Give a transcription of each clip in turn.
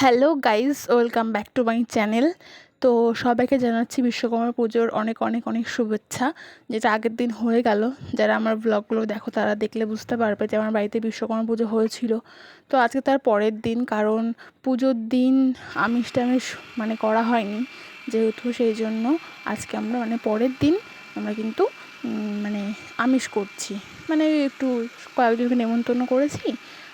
Hello guys, welcome back to my channel. তো সবাইকে জানাচ্ছি বিশ্বকর্মা পুজোর অনেক অনেক অনেক শুভেচ্ছা, যেটা আগের দিন হয়ে গেল। যারা আমার ব্লগগুলো দেখো তারা দেখলে বুঝতে পারবে যে আমার বাড়িতে বিশ্বকর্মা পুজো হয়েছিল। তো আজকে তার পরের দিন, কারণ পুজোর দিন আমিষ টামিষ করা হয়নি, যেহেতু সেই জন্য আজকে আমরা পরের দিন আমরা কিন্তু আমিষ করছি। একটু কয়েকজনকে নেমন্তন্ন করেছি,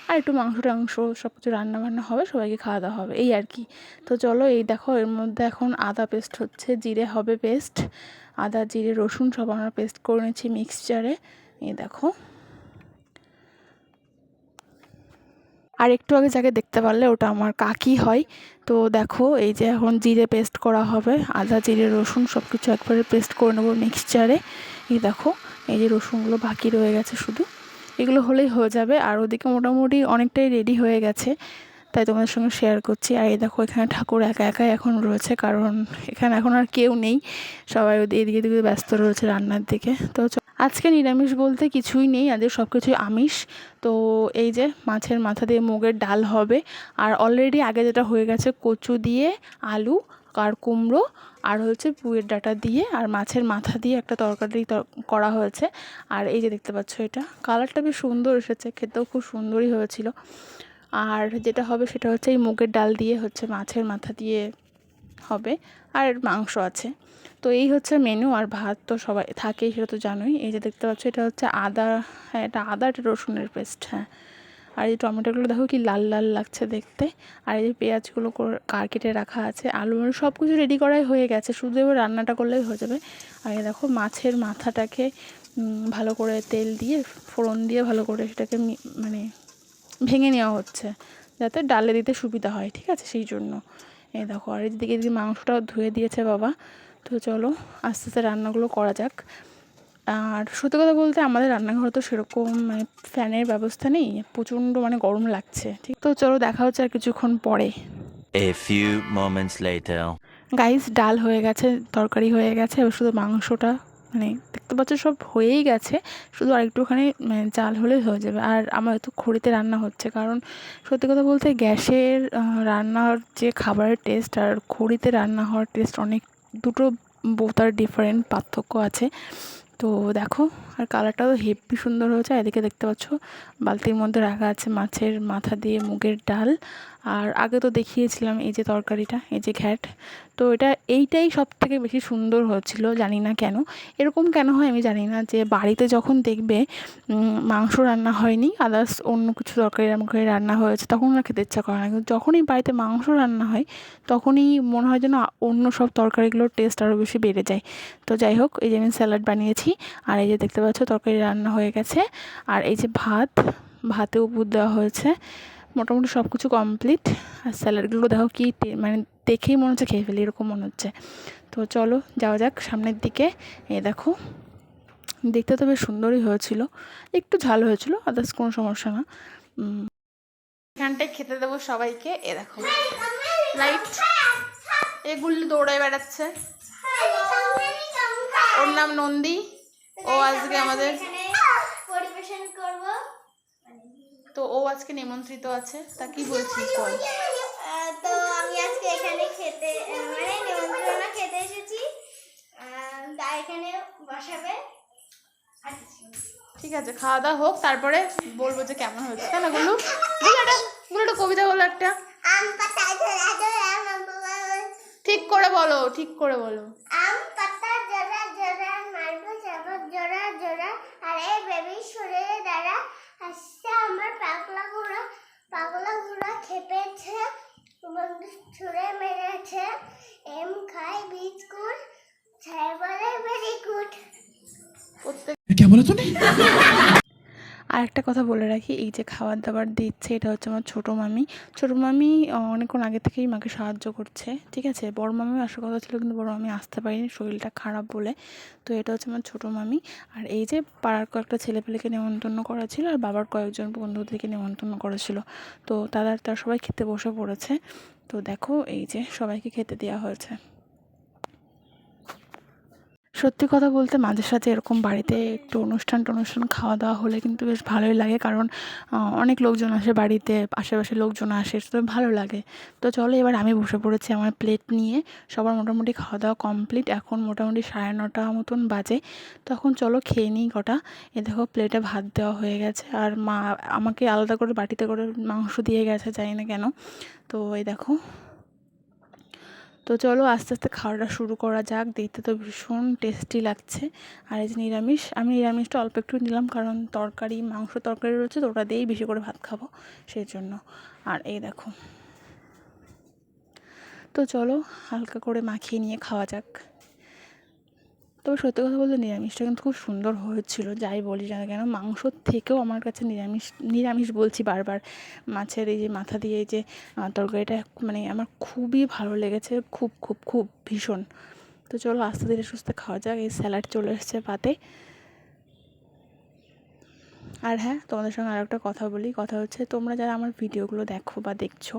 আর একটু মাংস টাংস সব কিছু রান্নাবান্না হবে, সবাইকে খাওয়া দাওয়া হবে, এই আর কি। তো চলো, এই দেখো এর মধ্যে এখন আদা পেস্ট হচ্ছে, জিরে হবে পেস্ট, আদা জিরে রসুন সব আমরা পেস্ট করে নিচ্ছি মিক্সচারে। এই দেখো, আর একটু আগে যাকে দেখতে পারলে ওটা আমার কাকি হয়। তো দেখো, এই যে এখন জিরে পেস্ট করা হবে, আদা জিরে রসুন সব কিছু একবারে পেস্ট করে নেবো মিক্সচারে। এই দেখো, এই যে রসুনগুলো বাকি রয়ে গেছে শুধু, এগুলো হলেই হয়ে যাবে। আর ওদিকে মোটামুটি অনেকটাই রেডি হয়ে গেছে, তাই তোমাদের সঙ্গে শেয়ার করছি। আর এই দেখো, এখানে ঠাকুর একা একাই এখন রয়েছে, কারণ এখানে এখন আর কেউ নেই, সবাই এদিকে এদিকে ব্যস্ত রয়েছে রান্নার দিকে। তো আজকে নিরামিষ বলতে কিছুই নেই, আজকে সব কিছুই আমিষ। তো এই যে মাছের মাথা দিয়ে মুগের ডাল হবে, আর অলরেডি আগে যেটা হয়ে গেছে কচু দিয়ে আলু আর কুমড়ো আর হচ্ছে পুঁইয়ের ডাঁটা দিয়ে আর মাছের মাথা দিয়ে একটা তরকারি করা হয়েছে। আর এই যে দেখতে পাচ্ছ, এটা কালারটা বেশ সুন্দর এসেছে, খেতেও খুব সুন্দরই হয়েছিল। আর যেটা হবে সেটা হচ্ছে এই মুগের ডাল দিয়ে হচ্ছে মাছের মাথা দিয়ে হবে, আর মাংস আছে। তো এই হচ্ছে মেনু। আর ভাত তো সবাই থাকেই, সেটা তো জানোই। এই যে দেখতে পাচ্ছ, এটা হচ্ছে আদা, হ্যাঁ এটা আদা, এটা রসুনের পেস্ট, হ্যাঁ। আর এই টমেটোগুলো দেখো কি লাল লাল লাগছে দেখতে। আর এই যে পেঁয়াজগুলো কেটে রাখা আছে, আলু সব কিছু রেডি করাই হয়ে গেছে, শুধু এবার রান্নাটা করলেই হয়ে যাবে। আর এই দেখো, মাছের মাথাটাকে ভালো করে তেল দিয়ে ফোড়ন দিয়ে ভালো করে সেটাকে ভেঙে নেওয়া হচ্ছে, যাতে ডালে দিতে সুবিধা হয়, ঠিক আছে, সেই জন্য। এই দেখো, আর এদিকে মাংসটাও ধুয়ে দিয়েছে বাবা। তো চলো আস্তে আস্তে রান্নাগুলো করা যাক। আর সত্যি কথা বলতে আমাদের রান্নাঘরে তো সেরকম ফ্যানের ব্যবস্থা নেই, প্রচণ্ড গরম লাগছে, ঠিক। তো চলো দেখা হচ্ছে আর কিছুক্ষণ পরে। A few moments later. Guys, ডাল হয়ে গেছে, তরকারি হয়ে গেছে, এবার শুধু মাংসটা দেখতে পাচ্ছ সব হয়েই গেছে, শুধু আরেকটুখানি চাল হলেই হয়ে যাবে। আর আমার তো খড়িতে রান্না হচ্ছে, কারণ সত্যি কথা বলতে গ্যাসের রান্নার যে খাবারের টেস্ট আর খড়িতে রান্না হওয়ার টেস্ট অনেক, দুটো বোতার ডিফারেন্ট পার্থক্য আছে। তো দেখো, আর কালারটাও হেভি সুন্দর হয়েছে। এদিকে দেখতে পাচ্ছ বালতির মধ্যে রাখা আছে মাছের মাথা দিয়ে মুগের ডাল। আর আগে তো দেখিয়েছিলাম এই যে তরকারিটা, এই যে ঘ্যাট। তো এইটাই সব থেকে বেশি সুন্দর হয়েছিল, জানি না কেন এরকম কেন হয় আমি জানি না, যে বাড়িতে যখন দেখবে মাংস রান্না হয়নি, আদার্স অন্য কিছু তরকারি রান্না হয়েছে, তখন আর খেতে ইচ্ছা করে না। কিন্তু যখনই বাড়িতে মাংস রান্না হয়, তখনই মনে হয় যেন অন্য সব তরকারিগুলোর টেস্ট আরও বেশি বেড়ে যায়। তো যাই হোক, এই যে আমি স্যালাড বানিয়েছি, আর এই যে দেখতে পাচ্ছ তরকারি রান্না হয়ে গেছে। আর এই যে ভাতে উপর দেওয়া হয়েছে, মোটামুটি সব কিছু কমপ্লিট। আর স্যালাডগুলো দেখো কি দেখেই মনে হচ্ছে খেয়ে ফেলি, এরকম মনে হচ্ছে। তো চলো যাওয়া যাক সামনের দিকে। এই দেখো, দেখতে তো বেশ সুন্দরই হয়েছিল, একটু ঝাল হয়েছিল, আদার্স কোনো সমস্যা না। এখানটায় খেতে দেবো সবাইকে। এ দেখো লাইট, এগুলো দৌড়ায় বেড়াচ্ছে, ওর নাম নন্দী, ও আজকে আমাদের পরিবেশন করব। তো ও আজকে নিমন্ত্রিত আছে, তা কি বলছিস বল। তো আমি আজকে এখানে খেতে নিমন্ত্রণ খেতে এসেছি, তা এখানে বসাবে। ঠিক আছে, খাওয়া দাওয়া হোক, তারপরে বলবো যে কেমন হয়েছে, তাই না গুলু? একটা কবিতা বলো একটা, ঠিক করে বলো, ঠিক করে বলো। আম পাতা জোড়া জোড়া, মারবো যাবো জোড়া জোড়া, আর এই বেবি সরে দাঁড়া, হাসছে আমার পাগলা ঘোড়া খেপেছে, বন্ধু ছুঁড়ে মেরেছে, এম খাই বিস্কুট, ছাই বলে ভেরি গুড। क्या बोला तूने? আর একটা কথা বলে রাখি, এই যে খাবার দাবার দিচ্ছে, এটা হচ্ছে আমার ছোটো মামি। ছোটো মামি অনেকক্ষণ আগে থেকেই মাকে সাহায্য করছে, ঠিক আছে। বড় মামি আসার কথা ছিল, কিন্তু বড় মামি আসতে পারেনি, শরীরটা খারাপ বলে। তো এটা হচ্ছে আমার ছোটো মামি। আর এই যে পাড়ার কয়েকটা ছেলেপেলেকে নেমন্তন্ন করা ছিল, আর বাবার কয়েকজন বন্ধুদেরকে নেমন্তন্ন করেছিল। তো তারা সবাই খেতে বসে পড়েছে। তো দেখো, এই যে সবাইকে খেতে দেওয়া হয়েছে। সত্যি কথা বলতে মাঝে সাঝে এরকম বাড়িতে একটু অনুষ্ঠান খাওয়া দাওয়া হলে কিন্তু বেশ ভালোই লাগে, কারণ অনেক লোকজন আসে বাড়িতে, আশেপাশের লোকজন আসে, তো ভালো লাগে। তো চলো এবার আমি বসে পড়েছি আমার প্লেট নিয়ে। সবার মোটামুটি খাওয়া দাওয়া কমপ্লিট, এখন মোটামুটি 9:30 মতন বাজে। তখন চলো খেয়ে নিই কটা। এ দেখো প্লেটে ভাত দেওয়া হয়ে গেছে, আর মা আমাকে আলাদা করে বাটিতে করে মাংস দিয়ে গেছে, জানি না কেন। তো এই দেখো, তো চলো আস্তে আস্তে খাওয়াটা শুরু করা যাক। দেখতে তো ভীষণ টেস্টি লাগছে। আর এই যে নিরামিষ, আমি নিরামিষটা অল্প একটু নিলাম, কারণ তরকারি, মাংস তরকারি রয়েছে, তো ওটা দিয়েই বেশি করে ভাত খাবো সেই জন্য। আর এই দেখো, তো চলো হালকা করে মাখিয়ে নিয়ে খাওয়া যাক। তবে সত্যি কথা বলতে নিরামিষটা কিন্তু খুব সুন্দর হয়েছিল, যাই বলি না কেন। মাংসর থেকেও আমার কাছে নিরামিষ বলছি বারবার, মাছের এই যে মাথা দিয়ে এই যে তরকারিটা মানে আমার খুবই ভালো লেগেছে, খুব খুব খুব ভীষণ। তো চলো আস্তে ধীরে সুস্থে খাওয়া যাক। এই স্যালাড চলে এসেছে পাতে। আর হ্যাঁ, তোমাদের সঙ্গে আরেকটা কথা বলি, কথা হচ্ছে তোমরা যারা আমার ভিডিওগুলো দেখো বা দেখছো,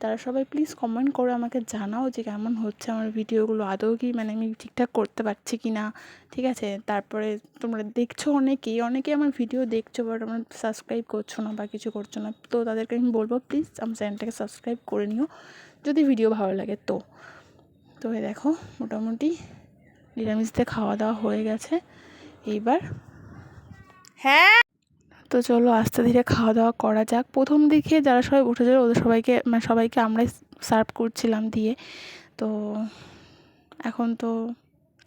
তারা সবাই প্লিজ কমেন্ট করে আমাকে জানাও যে কেমন হচ্ছে আমার ভিডিওগুলো, আদৌ কি মানে আমি ঠিকঠাক করতে পারছি কি না, ঠিক আছে। তারপরে তোমরা দেখছো অনেকেই আমার ভিডিও দেখছো, বাট আমার সাবস্ক্রাইব করছো না বা কিছু করছো না, তো তাদেরকে আমি বলবো প্লিজ আমার চ্যানেলটাকে সাবস্ক্রাইব করে নিও যদি ভিডিও ভালো লাগে। তো এই দেখো মোটামুটি নিরামিষতে খাওয়া দাওয়া হয়ে গেছে এইবার। হ্যাঁ, তো চলো আস্তে ধীরে খাওয়া দাওয়া করা যাক। প্রথম দিকে যারা সবাই উঠেছিল ওদের সবাইকে আমরাই সার্ভ করছিলাম দিয়ে। তো এখন তো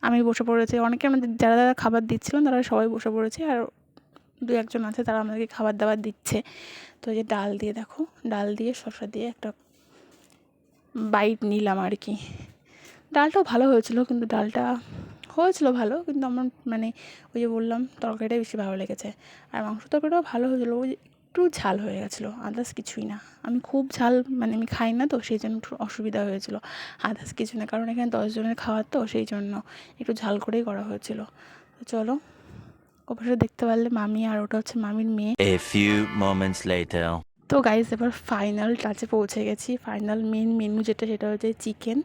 আমি বসে পড়েছি, অনেকে আমাদের যারা যারা খাবার দিচ্ছিলাম তারা সবাই বসে পড়েছে, আর 2-1জন আছে তারা আমাদেরকে খাবার দাবার দিচ্ছে। তো এই যে ডাল দিয়ে দেখো, ডাল দিয়ে শসা দিয়ে একটা বাইট নিলাম আর কি। ডালটাও ভালো হয়েছিল, কিন্তু ডালটা হয়েছিল ভালো, কিন্তু আমার মানে ওই যে বললাম তরকারিটাই বেশি ভালো লেগেছে। আর মাংস তরকারিটাও ভালো হয়েছিলো, ওই একটু ঝাল হয়ে গেছিলো, আদার্স কিছুই না। আমি খুব ঝাল মানে আমি খাই না, তো সেই জন্য একটু অসুবিধা হয়েছিলো, আদার্স কিছু না, কারণ এখানে 10 জনের খাওয়ার, তো সেই জন্য একটু ঝাল করেই করা হয়েছিল। তো চলো, অবশ্যই দেখতে পারলে মামি, আর ওটা হচ্ছে মামির মেয়ে। A few moments later. তো গাইস এবার ফাইনাল টাচে পৌঁছে গেছি, ফাইনাল মেন মেনু যেটা, সেটা হচ্ছে চিকেন।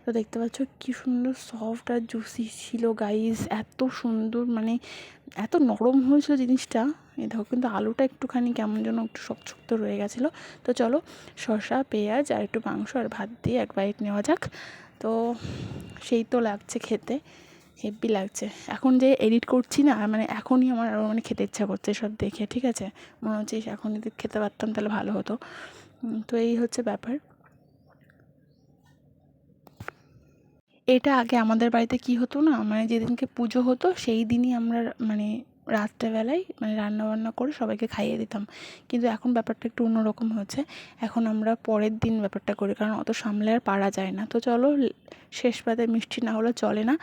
তো দেখতে পাচ্ছ কি সুন্দর সফট আর জুসি ছিল গাইস, এত সুন্দর মানে এত নরম হয়েছিল জিনিসটা। এই দেখো, কিন্তু আলুটা একটুখানি কেমন যেন একটু শক্ত রয়ে গেছিলো। তো চলো শসা, পেঁয়াজ আর একটু মাংস আর ভাত দিয়ে এক বাইট নেওয়া যাক। তো সেই তো লাগছে খেতে, হেভি লাগছে। এখন যে এডিট করছি না, মানে এখনই আমার আরও মানে খেতে ইচ্ছা করছে সব দেখে, ঠিক আছে। মনে হচ্ছে এখন যদি খেতে পারতাম তাহলে ভালো হতো। তো এই হচ্ছে ব্যাপার। এটা আগে আমাদের বাড়িতে কি হতো না, মানে যেদিনকে পুজো হতো সেই দিনই আমরা মানে রাত্রেবেলায় মানে রান্নাবান্না করে সবাইকে খাইয়ে দিতাম। কিন্তু এখন ব্যাপারটা একটু অন্যরকম হয়েছে, এখন আমরা পরের দিন ব্যাপারটা করি, কারণ অত সামলে আর পারা যায় না। তো চলো শেষ পাতে মিষ্টি না হলে চলে না।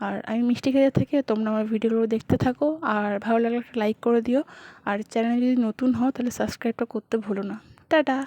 আর আমি মিষ্টি খেতে থেকে তোমরা আমার ভিডিওগুলো দেখতে থাকো, আর ভালো লাগলে একটা লাইক করে দিও। আর চ্যানেলে যদি নতুন হও তাহলে সাবস্ক্রাইবটা করতে ভুলো না। টাটা।